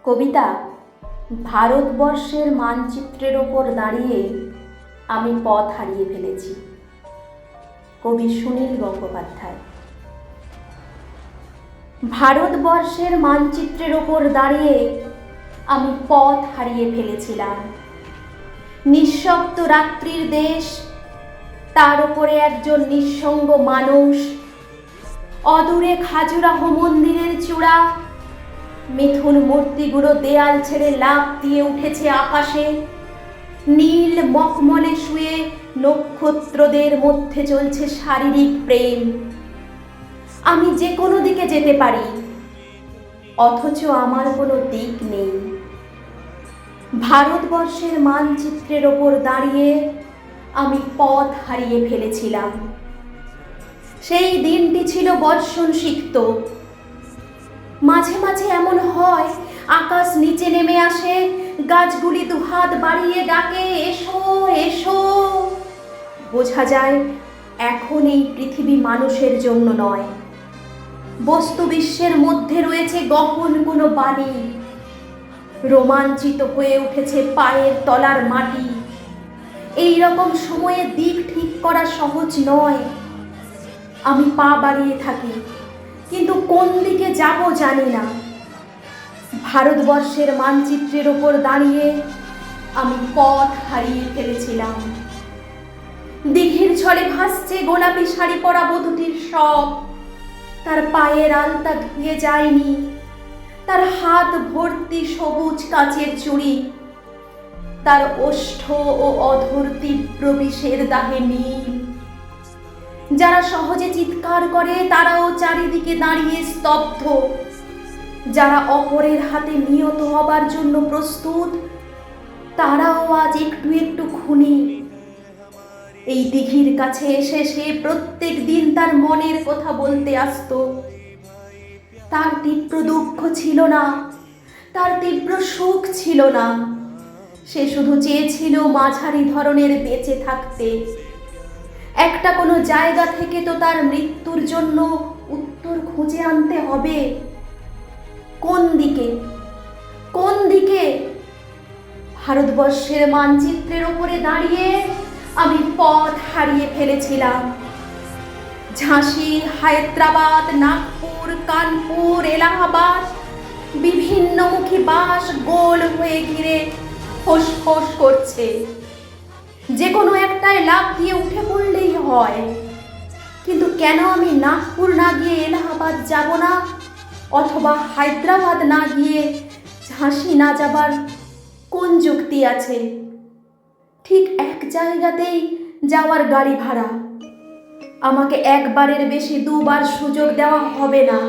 কবিতা ভারতবর্ষের মানচিত্রের ওপর দাঁড়িয়ে আমি পথ হারিয়ে ফেলেছি। কবি সুনীল গঙ্গোপাধ্যায়। ভারতবর্ষের মানচিত্রের ওপর দাঁড়িয়ে আমি পথ হারিয়ে ফেলেছিলাম। নিঃশব্দ রাত্রির দেশ, তার উপরে একজন নিঃসঙ্গ মানুষ, অদূরে খাজুরাহো মন্দিরের চূড়া, মিথুন মূর্তিগুলো দেয়াল ছেড়ে লাফ দিয়ে উঠেছে আকাশে, নীল মখমলে শুয়ে নক্ষত্রদের মধ্যে চলছে শারীরিক প্রেম। আমি যে কোনো দিকে যেতে পারি, অথচ আমার কোনো দিক নেই। ভারতবর্ষের মানচিত্রের ওপর দাঁড়িয়ে আমি পথ হারিয়ে ফেলেছিলাম। সেই দিনটি ছিল বর্ষণ সিক্ত। মাঝে মাঝে এমন হয়, আকাশ নিচে নেমে আসে, গাছগুলি দুহাত বাড়িয়ে ডাকে, এসো এসো। বোঝা যায় এখন এই পৃথিবী মানুষের জন্য নয়। বস্তু বিশ্বের মধ্যে রয়েছে গহন কোনো বাণী। রোমাঞ্চিত হয়ে উঠেছে পায়ের তলার মাটি। এই রকম সময়ে দিক ঠিক করা সহজ নয়। আমি পা বাড়িয়ে থাকি, কিন্তু কোন দিকে যাব জানি না। ভারতবর্ষের মানচিত্রের ওপর দাঁড়িয়ে আমি পথ হারিয়ে ফেলেছিলাম। দিঘির ছলে ভাসছে গোলাপি শাড়ি পরা বধূটির শব। তার পায়ের আলতা ধুয়ে যায়নি, তার হাত ভর্তি সবুজ কাচের চুড়ি, তার ওষ্ঠ ও অধর তীব্র বিষের দাহে নীল। যারা সহজে চিৎকার করে তারাও চারিদিকে দাঁড়িয়ে স্তব্ধ। যারা অপরের হাতে নিহত হবার জন্য প্রস্তুত, তারাও আজ একটু একটু খুনি। এই দিঘির কাছে এসে সে প্রত্যেক দিন তার মনের কথা বলতে আসতো। তার তীব্র দুঃখ ছিল না, তার তীব্র সুখ ছিল না। সে শুধু চেয়েছিল মাঝারি ধরনের বেঁচে থাকতে। একটা কোনো জায়গা থেকে তো তার মৃত্যুর জন্য উত্তর খুঁজে আনতে হবে। কোন দিকে, কোন দিকে? ভারতবর্ষের মানচিত্রের ওপরে দাঁড়িয়ে আমি পথ হারিয়ে ফেলেছিলাম। ঝাঁসি, হায়দ্রাবাদ, নাগপুর, কানপুর, এলাহাবাদ, বিভিন্নমুখী বাস গোল হয়ে ঘিরে ফোঁস ফোঁস করছে। যে কোনো একটায় লাফ দিয়ে উঠে পড়লেই হয়। কিন্তু কেন আমি নাগপুর না গিয়ে এলাহাবাদ যাব না, অথবা হায়দ্রাবাদ না গিয়ে ঝাঁসি না যাবার কোন যুক্তি আছে? ঠিক এক জায়গাতেই যাওয়ার গাড়ি ভাড়া। আমাকে একবারের বেশি দুবার সুযোগ দেওয়া হবে না।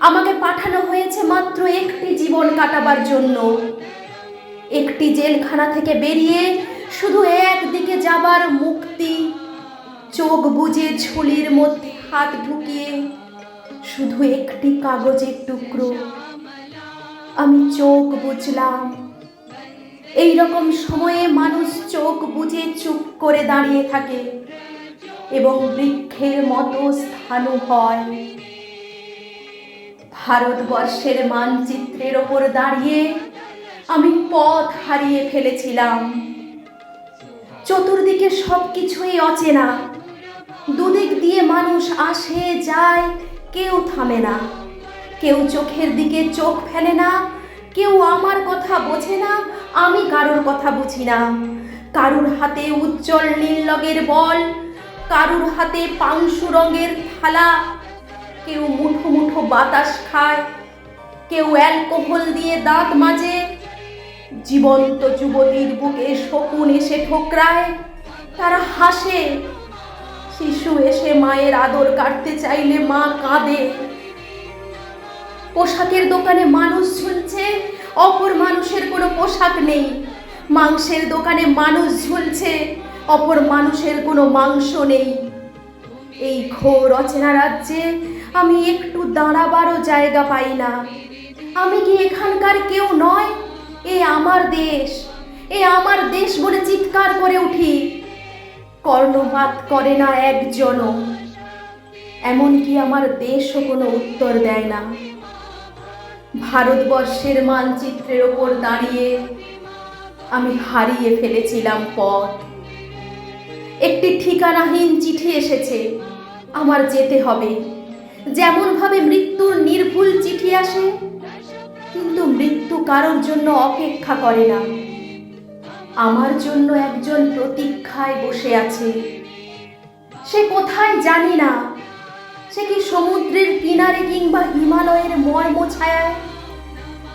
আমাকে পাঠানো হয়েছে মাত্র একটি জীবন কাটাবার জন্য। একটি জেলখানা থেকে বেরিয়ে শুধু একদিকে যাবার মুক্তি। চোখ বুজে ঝুলির মধ্যে হাত ঢুকিয়ে শুধু একটি কাগজের টুকরো। আমি চোখ বুঝলাম। এই রকম সময়ে মানুষ চোখ বুজে চুপ করে দাঁড়িয়ে থাকে এবং বৃক্ষের মতো স্থাণু হয়। ভারতবর্ষের মানচিত্রের ওপর দাঁড়িয়ে আমি পথ হারিয়ে ফেলেছিলাম। চতুর্দিকে সবকিছুই অচেনা। দুদিক দিয়ে মানুষ আসে যায়, কেউ থামে না। কেউ চোখের দিকে চোখ ফেলে না, কেউ আমার কথা বোঝে না, আমি কারোর কথা বুঝি না। কারুর হাতে উজ্জ্বল নীল রঙের বল, কারুর হাতে পাংশু রঙের থালা। কেউ মুঠো মুঠো বাতাস খায়, কেউ অ্যালকোহল দিয়ে দাঁত মাজে। জীবন্ত যুবতীর বুকে শকুন এসে ঠোকরায়, তারা হাসে। শিশু এসে মায়ের আদর কাটতে চাইলে মা কাঁদে। পোশাকের দোকানে মানুষ ঝুলছে, অপর মানুষের কোনো পোশাক নেই। মাংসের দোকানে মানুষ ঝুলছে, অপর মানুষের কোনো মাংস নেই। এই ঘোর অচেনা রাজ্যে আমি একটু দাঁড়াবারও জায়গা পাই না। আমি কি এখানকার কেউ নয়? এ আমার দেশ, এ আমার দেশ বলে চিৎকার করে উঠি। কর্ণপাত করে না একজনও। এমনকি আমার দেশও কোনো উত্তর দেয় না। ভারতবর্ষের মানচিত্রের ওপর দাঁড়িয়ে আমি হারিয়ে ফেলেছিলাম পথ। একটি ঠিকানাহীন চিঠি এসেছে, আমার যেতে হবে। যেমন ভাবে মৃত্যুর নির্ভুল চিঠি আসে, কিন্তু মৃত্যু কারোর জন্য অপেক্ষা করে না। আমার জন্য একজন প্রতীক্ষায় বসে আছে। সে কোথায় জানি না, সে কি সমুদ্রের কিনারে কিংবা হিমালয়ের মর্ম ছায়ায়,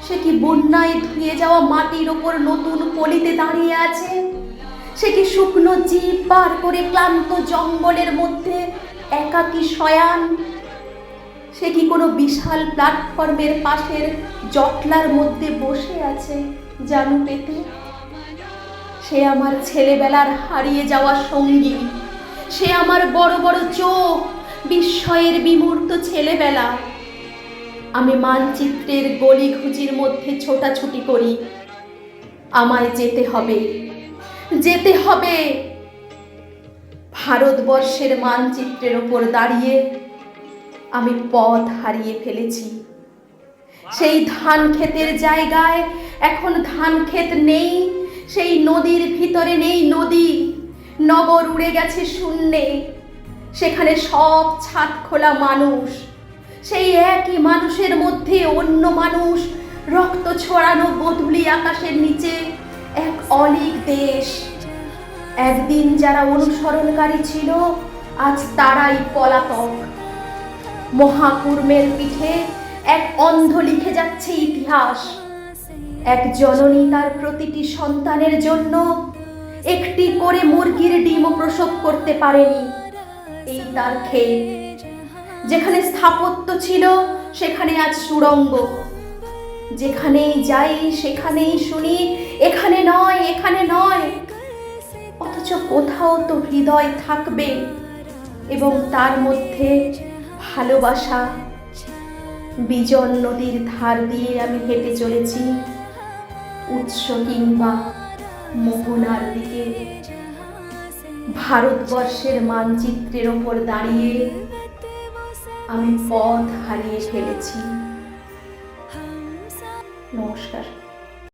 সে কি বন্যায় ধুয়ে যাওয়া মাটির ওপর নতুন পলিতে দাঁড়িয়ে আছে, সে কি শুকনো জীব পার করে ক্লান্ত জঙ্গলের মধ্যে একাকী শয়ান, সে কি কোনো বিশাল প্ল্যাটফর্মের পাশের জটলার মধ্যে বসে আছে জানু পেতে। সে আমার ছেলেবেলার হারিয়ে যাওয়া সঙ্গী, সে আমার বড় বড় চোখ, বিস্ময়ের বিমূর্ত ছেলেবেলা। আমি মানচিত্রের গলিঘুজির মধ্যে ছোটাছুটি করি। আমায় যেতে হবে, যেতে হবে। ভারতবর্ষের মানচিত্রের ওপর দাঁড়িয়ে আমি পথ হারিয়ে ফেলেছি। সেই ধান ক্ষেতের জায়গায় এখন ধান ক্ষেত নেই, সেই নদীর ভিতরে নেই নদী। নগর উড়ে গেছে শূন্যে, সেখানে সব ছাদ খোলা মানুষ। সেই একই মানুষের মধ্যে অন্য মানুষ, রক্ত ছড়ানো গোধূলি আকাশের নিচে এক অলীক দেশ। একদিন যারা অনুসরণকারী ছিল, আজ তারাই পলাতক। মহাকুর্মের পিঠে এক অন্ধ লিখে যাচ্ছে ইতিহাস। এক জননী তার প্রতিটি সন্তানের জন্য একটি করে মুরগির ডিমও প্রসব করতে পারেনি। এই তার ক্ষেত। যেখানে স্থাপত্য ছিল, সেখানে আজ সুড়ঙ্গ। যেখানেই যাই সেখানেই শুনি, এখানে নয়, এখানে নয়। অথচ কোথাও তো হৃদয় থাকবে, এবং তার মধ্যে ভালোবাসা। বিজন নদীর ধার দিয়ে আমি হেঁটে চলেছি উৎস কিংবা মোহনার দিকে। ভারতবর্ষের মানচিত্রের ওপর দাঁড়িয়ে আমি পথ হারিয়ে ফেলেছি। নমস্কার।